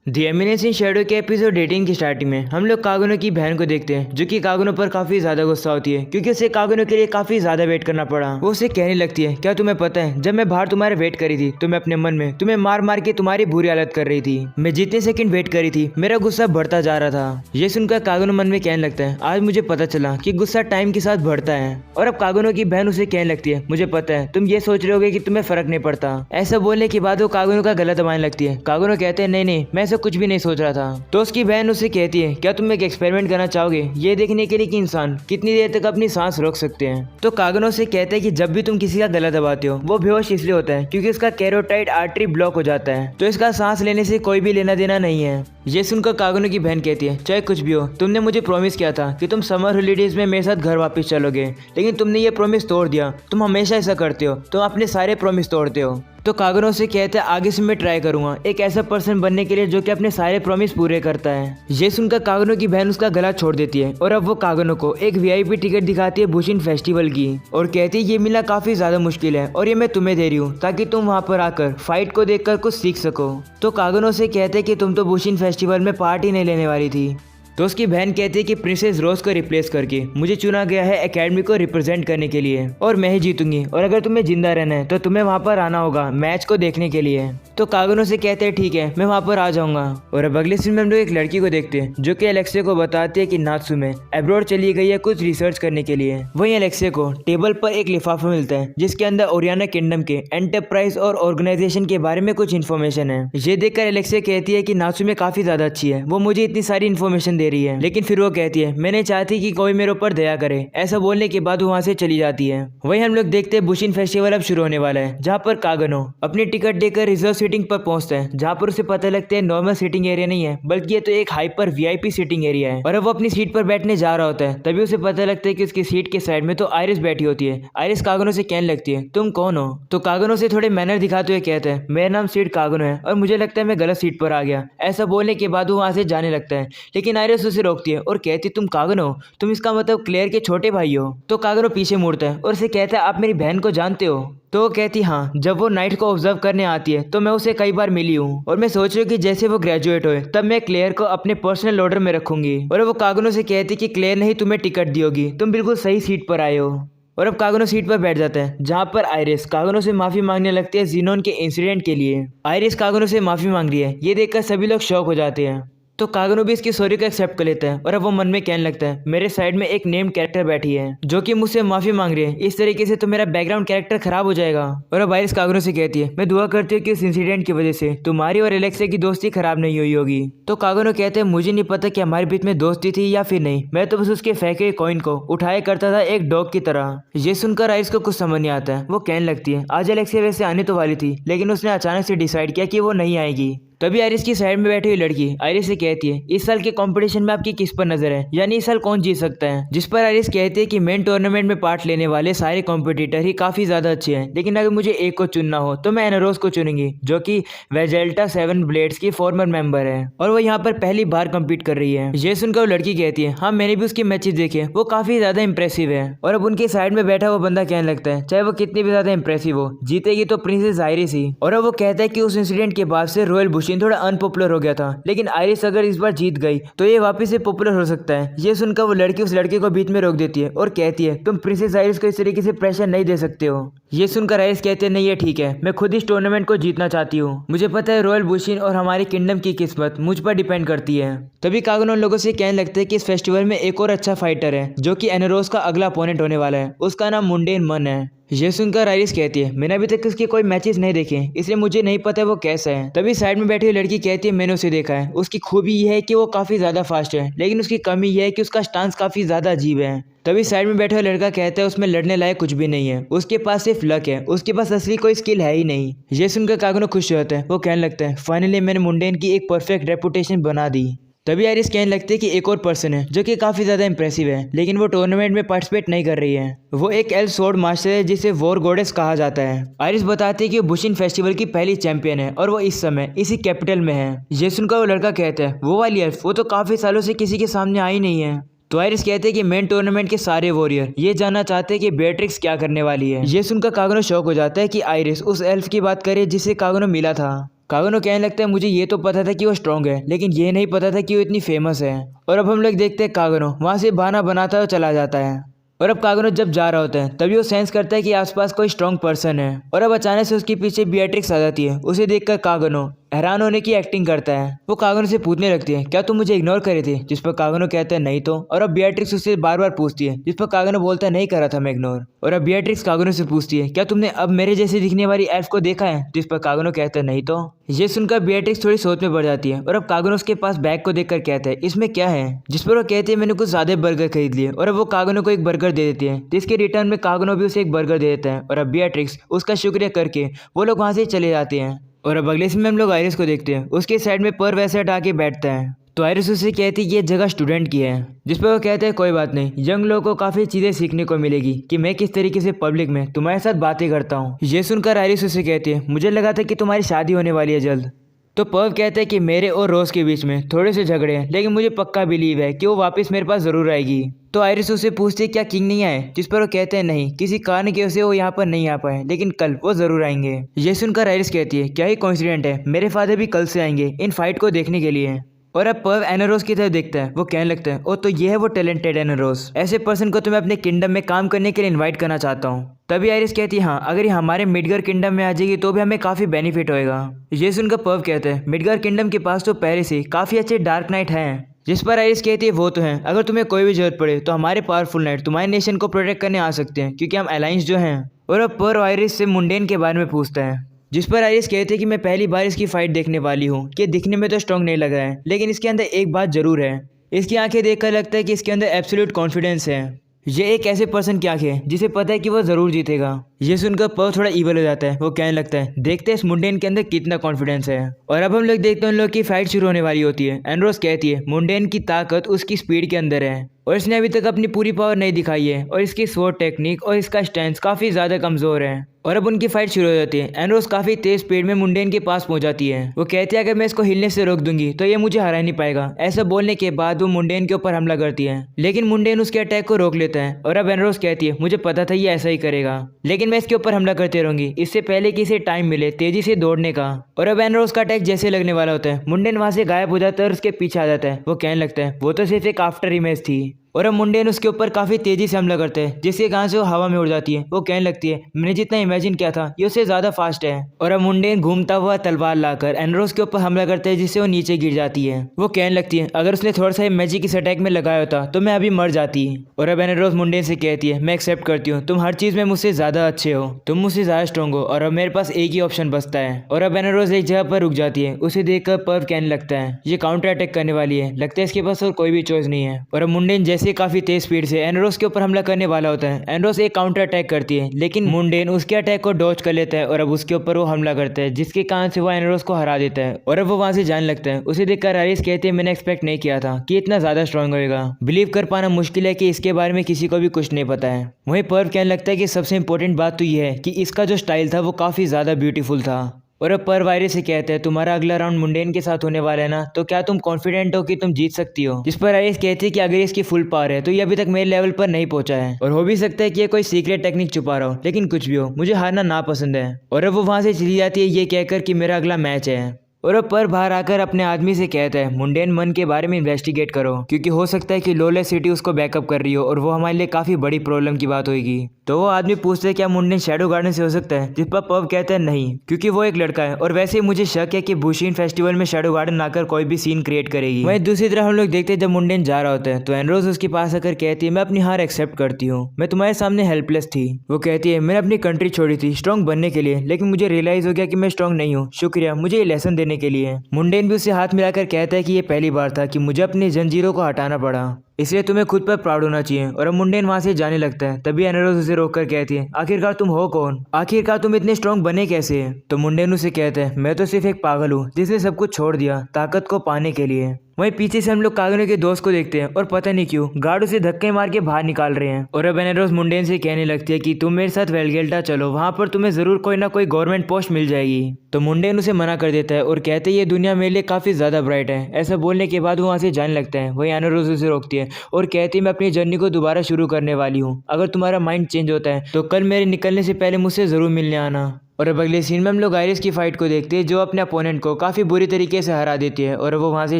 The eminence in Shadow के episode 18 की starting में हम लोग कागुनो की बहन को देखते हैं, जो कि कागुनो पर काफी ज्यादा गुस्सा होती है क्योंकि उसे कागुनो के लिए काफी ज्यादा वेट करना पड़ा। वो उसे कहने लगती है, क्या तुम्हें पता है जब मैं बाहर तुम्हारे वेट करी थी तो मैं अपने मन में तुम्हें मार मार के तुम्हारी बुरी हालत कर रही थी। मैं जितने सेकंड वेट करी थी मेरा गुस्सा बढ़ता जा रहा था। ये सुनकर कागुनो मन में कहने लगता है, आज मुझे पता चला कि गुस्सा टाइम के साथ बढ़ता है। और अब कागुनो की बहन उसे कहने लगती है, मुझे पता है तुम ये सोच रहे होगे कि तुम्हें फर्क नहीं पड़ता। ऐसा बोलने के बाद वो कागुनो का गला दबाने लगती है। कागुनो कहते हैं, नहीं मैं ऐसा कुछ भी नहीं सोच रहा था। तो उसकी बहन उसे कहती है, क्या तुम एक एक्सपेरिमेंट करना चाहोगे ये देखने के लिए कि इंसान कितनी देर तक अपनी सांस रोक सकते हैं। तो कागुनो से कहते हैं कि जब भी तुम किसी का गला दबाते हो वो बेहोश इसलिए होता है क्योंकि उसका कैरोटाइड आर्टरी ब्लॉक हो जाता है, तो इसका सांस लेने से कोई भी लेना देना नहीं है। ये सुनकर कागुनो की बहन कहती है, चाहे कुछ भी हो तुमने मुझे प्रॉमिस किया था कि तुम समर हॉलीडेज में मेरे साथ घर वापस चलोगे, लेकिन तुमने ये प्रॉमिस तोड़ दिया। तुम हमेशा ऐसा करते हो, तुम अपने सारे प्रॉमिस तोड़ते हो। तो कागुनो से कहते हैं, आगे से मैं ट्राई करूंगा एक ऐसा पर्सन बनने के लिए जो कि अपने सारे प्रॉमिस पूरे करता है। ये सुनकर कागुनो की बहन उसका गला छोड़ देती है और अब वो कागुनो को एक वीआईपी टिकट दिखाती है बुशिन फेस्टिवल की और कहती है, ये मिलना काफी ज्यादा मुश्किल है और ये मैं तुम्हें दे रही हूँ ताकि तुम वहाँ पर आकर फाइट को देखकर कुछ सीख सको। तो कागुनो से कहते हैं कि तुम तो बुशिन फेस्टिवल में पार्टी नहीं लेने वाली थी। तो उसकी बहन कहती है कि प्रिंसेस रोज को रिप्लेस करके मुझे चुना गया है एकेडमी को रिप्रेजेंट करने के लिए और मैं ही जीतूंगी, और अगर तुम्हें जिंदा रहना है तो तुम्हें वहां पर आना होगा मैच को देखने के लिए। तो कागुनो से कहते हैं, ठीक है मैं वहां पर आ जाऊंगा। और अब अगले सीन में हम लोग एक लड़की को देखते हैं जो कि अलेक्सिया को बताती है कि नात्सुमे अब्रॉड चली गई है कुछ रिसर्च करने के लिए। वहीं अलेक्सिया को टेबल पर एक लिफाफा मिलता है जिसके अंदर ओरियाना किंगडम के एंटरप्राइज और ऑर्गेनाइजेशन के बारे में कुछ इन्फॉर्मेशन है। ये देखकर अलेक्सिया कहती है कि नात्सुमे काफी ज्यादा अच्छी है, वो मुझे इतनी सारी इन्फॉर्मेशन दे रही है, लेकिन फिर वो कहती है मैं नहीं चाहती कि कोई मेरे ऊपर दया करे। ऐसा बोलने के बाद वो वहां से चली जाती है। वहीं हम लोग देखते हैं बुशिन फेस्टिवल अब शुरू होने वाला है, जहां पर कागुनो अपनी टिकट देकर रिजर्व सीटिंग पर पहुंचता है, जहां पर उसे पता लगता है नॉर्मल सीटिंग एरिया नहीं है बल्कि ये तो एक हाइपर वीआईपी सीटिंग एरिया है। और अब वो अपनी सीट पर बैठने जा रहा होता है, तभी उसे पता लगता है कि उसकी सीट के साइड में तो आयरिस बैठी होती है। आयरिस कागुनो से कहने लगती है, तुम कौन हो? तो कागुनो से थोड़े मैनर दिखाते हुए कहते हैं, मेरा नाम सीट कागुनो है और मुझे लगता है मैं गलत सीट पर आ गया। ऐसा बोलने के बाद वो वहां से जाने लगता है, लेकिन आयरिस उसे रोकती है और कहती, तुम कागुनो, तुम इसका मतलब क्लेयर के छोटे भाई हो? तो कागुनो पीछे मुड़ता है और उसे कहता है, आप मेरी बहन को जानते हो? तो वो कहती, हाँ जब वो नाइट को ऑब्जर्व करने आती है तो मैं उसे कई बार मिली हूँ और मैं सोच रही हूँ कि जैसे वो ग्रेजुएट होए तब मैं क्लेयर को अपने पर्सनल ऑर्डर में रखूंगी। और वो कागुनो से कहती कि क्लेयर ने ही तुम्हें टिकट दी होगी, तुम बिल्कुल सही सीट पर आए हो। और अब कागुनो सीट पर बैठ जाता है, जहां पर आयरिस कागुनो से माफी मांगने लगती है ज़ीनोन के इंसिडेंट के लिए। आयरिस कागुनो से माफी मांग रही है, ये देखकर सभी लोग शॉक हो जाते हैं। तो कागुनो भी इसकी सॉरी को एक्सेप्ट कर लेता है और अब वो मन में कहने लगता है, मेरे साइड में एक नेम्ड कैरेक्टर बैठी है जो कि मुझसे माफी मांग रही है, इस तरीके से तो मेरा बैकग्राउंड कैरेक्टर खराब हो जाएगा। और अब आयरिस कागुनो से कहती है, मैं दुआ करती हूँ कि इस इंसिडेंट की वजह से तुम्हारी और एलेक्सिया की दोस्ती खराब नहीं हुई होगी। तो कागुनो कहते हैं, मुझे नहीं पता कि हमारे बीच में दोस्ती थी या फिर नहीं, मैं तो बस उसके फेंके हुए कॉइन को उठाया करता था एक डॉग की तरह। ये सुनकर आयरिस को कुछ समझ नहीं आता है। वो कहने लगती है, आज एलेक्सिया वैसे आने तो वाली थी लेकिन उसने अचानक से डिसाइड किया कि वो नहीं आएगी। तभी आयरिस की साइड में बैठी हुई लड़की आयरिस से कहती है, इस साल के कंपटीशन में आपकी किस पर नजर है, यानी इस साल कौन जीत सकता है? जिस पर आयरिस कहती है कि मेन टूर्नामेंट में पार्ट लेने वाले सारे कॉम्पिटिटर ही काफी ज्यादा अच्छे हैं, लेकिन अगर मुझे एक को चुनना हो तो मैं एनारोस को चुनूंगी जो कि वेजेल्टा 7 ब्लेड्स की फॉर्मर मेंबर है और वो यहाँ पर पहली बार कम्पीट कर रही है। ये सुनकर वो लड़की कहती है, हाँ मैंने भी उसके मैचेस देखे, वो काफी ज्यादा इंप्रेसिव है। और अब उनके साइड में बैठा वो बंदा कहने लगता है, चाहे वो कितनी भी ज्यादा इंप्रेसिव हो, जीतेगी तो प्रिंसेस आयरिस ही। और अब वो कहता है कि उस इंसिडेंट के बाद से रॉयल बुशिन थोड़ा अनपॉपुलर हो गया था, लेकिन आयरिस अगर इस बार जीत गई तो ये वापस से पॉपुलर हो सकता है। ये सुनकर वो लड़की उस लड़के को बीच में रोक देती है और कहती है, तुम प्रिंसेस आयरिस को इस तरीके से प्रेशर नहीं दे सकते हो। ये सुनकर आयरिस कहते हैं, नहीं ये ठीक है, मैं खुद इस टूर्नामेंट को जीतना चाहती हूँ, मुझे पता है रॉयल बुशिन और हमारे किंगडम की किस्मत मुझ पर डिपेंड करती है। तभी कागुनो लोगों से कहने लगता है कि इस फेस्टिवल में एक और अच्छा फाइटर है जो कि एनारोस का अगला अपोनेंट होने वाला है, उसका नाम मुंडेन मन है। ये सुनकर आयरिस कहती है, मैंने अभी तक उसके कोई मैचेस नहीं देखे इसलिए मुझे नहीं पता वो कैसा है। तभी साइड में बैठी हुई लड़की कहती है, मैंने उसे देखा है, उसकी खूबी यह है कि वो काफी ज्यादा फास्ट है, लेकिन उसकी कमी यह है कि उसका स्टांस काफी ज्यादा अजीब है। तभी साइड में बैठा हुआ लड़का कहता है, उसमें लड़ने लायक कुछ भी नहीं है, उसके पास सिर्फ लक है, उसके पास असली कोई स्किल है ही नहीं। ये सुनकर कागुनो खुश होता है, वो कहने लगता है, फाइनली मैंने मुंडेन की एक परफेक्ट रेपुटेशन बना दी। तभी आयरिस कहने लगती है कि एक और पर्सन है जो कि काफी ज्यादा इंप्रेसिव है, लेकिन वो टूर्नामेंट में पार्टिसिपेट नहीं कर रही है। वो एक एल्फ स्वॉर्ड मास्टर है जिसे वॉर गॉडेस कहा जाता है। आयरिस बताती है कि वो बुशिन फेस्टिवल की पहली चैंपियन है और वो इस समय इसी कैपिटल में है। ये सुनकर वो लड़का कहता है, वो वाली एल्फ, वो तो काफी सालों से किसी के सामने आई नहीं है। तो आयरिस कहते हैं कि मेन टूर्नामेंट के सारे वॉरियर ये जानना चाहते हैं कि बेट्रिक्स क्या करने वाली है। ये सुनकर कागुनो शॉक हो जाता है कि आयरिस उस एल्फ की बात करे जिससे कागुनो मिला था। कागनो कहने लगता है मुझे ये तो पता था कि वो स्ट्रांग है, लेकिन ये नहीं पता था कि वो इतनी फेमस है। और अब हम लोग देखते हैं कागनो वहाँ से बहाना बनाता हुआ चला जाता है। और अब कागनो जब जा रहा होता है तभी वो सेंस करता है कि आसपास कोई स्ट्रांग पर्सन है। और अब अचानक से उसके पीछे बियाट्रिक्स आ जाती है। उसे देखकर कागनो हैरान होने की एक्टिंग करता है। वो कागनो से पूछने लगती है क्या तुम मुझे इग्नोर करे थे, जिस पर कागनो कहता है नहीं तो। और अब बियाट्रिक्स उससे बार बार पूछती है, जिस पर कागनो बोलता है नहीं करा था मैं इग्नोर। और अब बियाट्रिक्स कागनो से पूछती है क्या तुमने अब मेरे जैसे दिखने वाली एल्फ को देखा है, जिस पर कागनो कहता है नहीं तो। ये सुनकर बियाट्रिक्स थोड़ी सोच में पड़ जाती है। और अब कागनो उसके पास बैग को देखकर कहता है इसमें क्या है, जिस पर वो कहती है मैंने कुछ ज्यादा बर्गर खरीद लिए। और अब वो कागनो को एक बर्गर दे देती है, जिसके रिटर्न में कागनो भी उसे एक बर्गर दे देता है। और अब बियाट्रिक्स उसका शुक्रिया करके वो लोग वहाँ से चले जाते हैं। और अब अगले सीन में हम लोग आयरिस को देखते हैं। उसके साइड में पर वैसे हटा के बैठता है। तो आयरिस उससे कहती है ये जगह स्टूडेंट की है, जिस पर वो कहते हैं कोई बात नहीं, यंग लोगों को काफ़ी चीज़ें सीखने को मिलेगी कि मैं किस तरीके से पब्लिक में तुम्हारे साथ बातें करता हूँ। ये सुनकर आयरिस उससे कहती है मुझे लगा था कि तुम्हारी शादी होने वाली है जल्द। तो पर्व कहता है कि मेरे और रोज़ के बीच में थोड़े से झगड़े हैं, लेकिन मुझे पक्का बिलीव है कि वो वापस मेरे पास ज़रूर आएगी। तो आयरिस उससे पूछती है क्या किंग नहीं आए, जिस पर वो कहते हैं नहीं, किसी कारण की वजह से वो यहाँ पर नहीं आ पाए, लेकिन कल वो ज़रूर आएंगे। ये सुनकर आयरिस कहती है क्या ही कोइंसिडेंट है, मेरे फादर भी कल से आएंगे इन फाइट को देखने के लिए। और अब पर्व एनारोस की तरफ देखता है। वो कहने लगता है ओ तो ये है वो टैलेंटेड एनारोस, ऐसे पर्सन को तो मैं अपने किंगडम में काम करने के लिए इन्वाइट करना चाहता हूँ। तभी आयरिस कहती है हाँ, अगर ये हमारे मिडगर किंगडम में आ जाएगी तो भी हमें काफ़ी बेनिफिट होएगा। ये सुनकर पर्व कहता है मिडगर किंगडम के पास तो पहले से काफ़ी अच्छे डार्क नाइट हैं। जिस पर आयरिस कहती है वो तो है, अगर तुम्हें कोई भी जरूरत पड़े तो हमारे पावरफुल नाइट तुम्हारे नेशन को प्रोटेक्ट करने आ सकते हैं, क्योंकि हम अलायंस जो हैं। और अब पर्व आयरिस से मुंडेन के बारे में पूछता है, जिस पर आयरिस कहते हैं कि मैं पहली बार इसकी फाइट देखने वाली हूँ कि दिखने में तो स्ट्रांग नहीं लग रहा है, लेकिन इसके अंदर एक बात जरूर है, इसकी आंखें देखकर लगता है कि इसके अंदर एब्सोल्यूट कॉन्फिडेंस है। ये एक ऐसे पर्सन की आंखें है जिसे पता है कि वो जरूर जीतेगा। ये सुनकर पर्व थोड़ा इवल हो जाता है। वो कहने लगता है देखते हैं इस मुंडेन के अंदर कितना कॉन्फिडेंस है। और अब हम लोग देखते हैं उन लोग की फाइट शुरू होने वाली होती है। एनरोस कहती है मुंडेन की ताकत उसकी स्पीड के अंदर है और इसने अभी तक अपनी पूरी पावर नहीं दिखाई है, और इसकी स्वॉर्ड टेक्निक और इसका स्टैंस काफी ज्यादा कमजोर है। और अब उनकी फाइट शुरू हो जाती है। एनरोस काफी तेज स्पीड में मुंडेन के पास पहुंच जाती है। वो कहती है अगर मैं इसको हिलने से रोक दूंगी तो ये मुझे हरा नहीं पाएगा। ऐसा बोलने के बाद वो मुंडेन के ऊपर हमला करती है, लेकिन मुंडेन उसके अटैक को रोक लेता है। और अब एनरोस कहती है मुझे पता था ये ऐसा ही करेगा, लेकिन मैं इसके ऊपर हमला करते रहूंगी इससे पहले कि इसे टाइम मिले तेजी से दौड़ने का। और अब एनरोस का अटैक जैसे लगने वाला होता है, मुंडेन वहां से गायब हो जाता है और उसके पीछे आ जाता है। वो कहने लगता है वो तो सिर्फ एक आफ्टर इमेज थी। और अब मुंडेन उसके ऊपर काफी तेजी से हमला करते हैं, जिसके कारण से वो हवा में उड़ जाती है। वो कहने लगती है मैंने जितना इमेजिन किया था ये उससे ज्यादा फास्ट है। और अब मुंडेन घूमता हुआ तलवार लाकर एनरोस के ऊपर हमला करते हैं, जिससे वो नीचे गिर जाती है। वो कहने लगती है अगर उसने थोड़ा सा मैजिक इस अटैक में लगाया होता तो मैं अभी मर जाती। और अब एनरोस मुंडेन से कहती है मैं एक्सेप्ट करती हूँ, तुम हर चीज में मुझसे ज्यादा अच्छे हो, तुम मुझसे ज्यादा स्ट्रॉन्ग हो, और अब मेरे पास एक ही ऑप्शन बचता है। और अब एनरोस एक जगह पर रुक जाती है। उसे देखकर पर्व कहने लगता है ये काउंटर अटैक करने वाली है, लगता है इसके पास और कोई भी चॉइस नहीं है। और अब मुंडेन जैसे काफी तेज स्पीड से एनरोस के ऊपर हमला करने वाला होता है। एनरोस एक काउंटर अटैक करती है, लेकिन मुंडेन उसके अटैक को डॉज कर लेता है और अब उसके ऊपर वो हमला करता है, जिसके कारण से वो एनरोस को हरा देता है। और अब वो वहां से जाने लगता है। उसे देखकर आयरिस कहते हैं मैंने एक्सपेक्ट नहीं किया था कि इतना ज्यादा स्ट्रांग होगा। बिलीव कर पाना मुश्किल है कि इसके बारे में किसी को भी कुछ नहीं पता है। वहीं पर्व कहने लगता है कि सबसे इंपॉर्टेंट बात तो ये है कि इसका जो स्टाइल था वो काफी ज्यादा ब्यूटीफुल था। और अब पर्व आयरिस से कहते हैं तुम्हारा अगला राउंड मुंडेन के साथ होने वाला है ना, तो क्या तुम कॉन्फिडेंट हो कि तुम जीत सकती हो। जिस पर आयरिस कहती है कि अगर इसकी फुल पावर है तो ये अभी तक मेरे लेवल पर नहीं पहुंचा है, और हो भी सकता है कि ये कोई सीक्रेट टेक्निक छुपा रहा हो, लेकिन कुछ भी हो मुझे हारना ना पसंद है। और अब वो वहां से चली जाती है ये कहकर कि मेरा अगला मैच है। और अब पर बाहर आकर अपने आदमी से कहता है मुंडेन मन के बारे में इन्वेस्टिगेट करो, क्योंकि हो सकता है कि लोलेस सिटी उसको बैकअप कर रही हो और वो हमारे लिए काफी बड़ी प्रॉब्लम की बात होगी। तो वो आदमी पूछता है क्या मुंडेन शैडो गार्डन से हो सकता है, जिस पर पर्व कहता है नहीं, क्योंकि वो एक लड़का है, और वैसे ही मुझे शक है कि बुशीन फेस्टिवल में शैडो गार्डन आकर कोई भी सीन क्रिएट करेगी। वहीं दूसरी तरफ हम लोग देखते हैं जब मुंडेन जा रहा होता है तो एनरोस उसके पास आकर कहती है मैं अपनी हार एक्सेप्ट करती हूँ, मैं तुम्हारे सामने हेल्पलेस थी। वो कहती है मैंने अपनी कंट्री छोड़ी थी स्ट्रॉन्ग बनने के लिए, लेकिन मुझे रियलाइज हो गया कि मैं स्ट्रॉन्ग नहीं हूँ, शुक्रिया मुझे ये लेसन देने के लिए। मुंडेन भी उससे हाथ मिलाकर कहता है कि ये पहली बार था कि मुझे अपनी जंजीरों को हटाना पड़ा, इसलिए तुम्हें खुद पर प्राउड होना चाहिए। और अब मुंडेन वहां से जाने लगता है। तभी एनरोस उसे रोककर कहती है आखिरकार तुम हो कौन, आखिरकार तुम इतने स्ट्रॉन्ग बने कैसे। तो मुंडेन उसे कहता है मैं तो सिर्फ एक पागल हूँ जिसने सब कुछ छोड़ दिया ताकत को पाने के लिए। वहीं पीछे से हम लोग कागनो के दोस्त को देखते हैं और पता नहीं क्यों गार्ड उसे धक्के मार के बाहर निकाल रहे हैं। और अब एनरोस मुंडेन से कहने लगती है कि तुम मेरे साथ वेलगेल्टा चलो, वहां पर तुम्हें जरूर कोई ना कोई गवर्नमेंट पोस्ट मिल जाएगी। तो मुंडेन उसे मना कर देता है और कहते हैं ये दुनिया मेरे लिए काफी ज्यादा ब्राइट है। ऐसा बोलने के बाद वो वहां से जाने लगता है। वही एनरोस उसे रोकती है और कहती है मैं अपनी जर्नी को दोबारा शुरू करने वाली हूँ, अगर तुम्हारा माइंड चेंज होता है तो कल मेरे निकलने से पहले मुझसे जरूर मिलने आना। और अब अगले सीन में हम लोग आयरिस की फाइट को देखते हैं, जो अपने अपोनेंट को काफी बुरी तरीके से हरा देती है और वो वहां से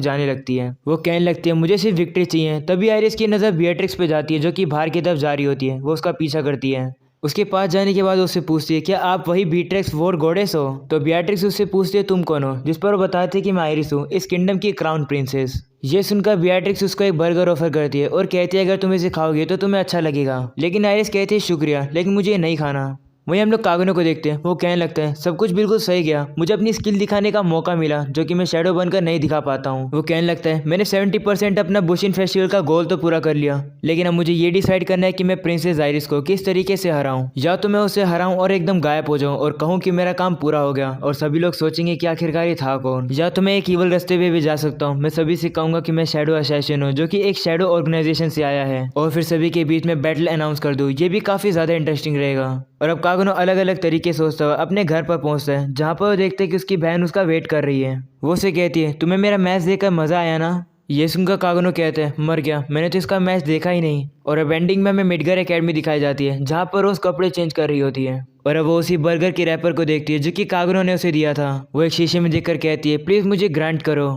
जाने लगती है। वो कहने लगती है मुझे सिर्फ विक्ट्री चाहिए। तभी आयरिस की नजर बिएट्रिक्स पे जाती है, जो कि बाहर की तरफ जा रही होती है। वो उसका पीछा करती है। उसके पास जाने के बाद उससे पूछती है क्या आप वही बीट्रिक्स वोर गॉडेस हो। तो बिएट्रिक्स उससे पूछती है तुम कौन हो, जिस पर वो बताते हैं कि मैं आयरिस हूँ, इस किंगडम की क्राउन प्रिंसेस। ये सुनकर बिएट्रिक्स उसको एक बर्गर ऑफर करती है और कहती है अगर तुम इसे खाओगे तो तुम्हें अच्छा लगेगा। लेकिन आयरिस कहती है शुक्रिया, लेकिन मुझे ये नहीं खाना। वहीं हम लोग कागुनो को देखते हैं। वो कहने लगता है सब कुछ बिल्कुल सही गया, मुझे अपनी स्किल दिखाने का मौका मिला जो कि मैं शैडो बनकर नहीं दिखा पाता हूँ। वो कहने लगता है मैंने 70% अपना बुशिन फेस्टिवल का गोल तो पूरा कर लिया, लेकिन अब मुझे ये डिसाइड करना है कि मैं प्रिंसेस आयरिस को किस तरीके से हराऊं। या तो मैं उसे हराऊं और एकदम गायब हो जाऊं और कहूं कि मेरा काम पूरा हो गया और सभी लोग सोचेंगे कि आखिरकार ये था कौन। या तो मैं एक ईवल रास्ते पे भी जा सकता हूँ, मैं सभी से कहूंगा कि मैं शैडो असैसिन हूँ, जो कि एक शैडो ऑर्गेनाइजेशन से आया है, और फिर सभी के बीच में बैटल अनाउंस कर दूँ। ये भी काफी ज्यादा इंटरेस्टिंग रहेगा। और अब कागुनो अलग अलग तरीके सोचता हुआ अपने घर पर पहुंचता है, जहाँ पर वो देखते हैं कि उसकी बहन उसका वेट कर रही है। वो उसे कहती है तुम्हें मेरा मैच देखकर मजा आया ना। ये सुनकर कागुनो कहते हैं मर गया, मैंने तो इसका मैच देखा ही नहीं। और अब एंडिंग में हमें मिडगर एकेडमी दिखाई जाती है, जहाँ पर रोज कपड़े चेंज कर रही होती है। और अब वो उसी बर्गर के रैपर को देखती है जो कि कागुनो ने उसे दिया था। वो एक शीशे में देखकर कहती है प्लीज मुझे ग्रांट करो।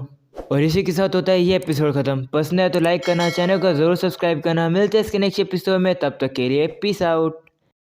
और इसी के साथ होता है ये एपिसोड खत्म। पसंद है तो लाइक करना, चैनल को जरूर सब्सक्राइब करना। मिलते हैं इसके नेक्स्ट एपिसोड में, तब तक के लिए पीस आउट।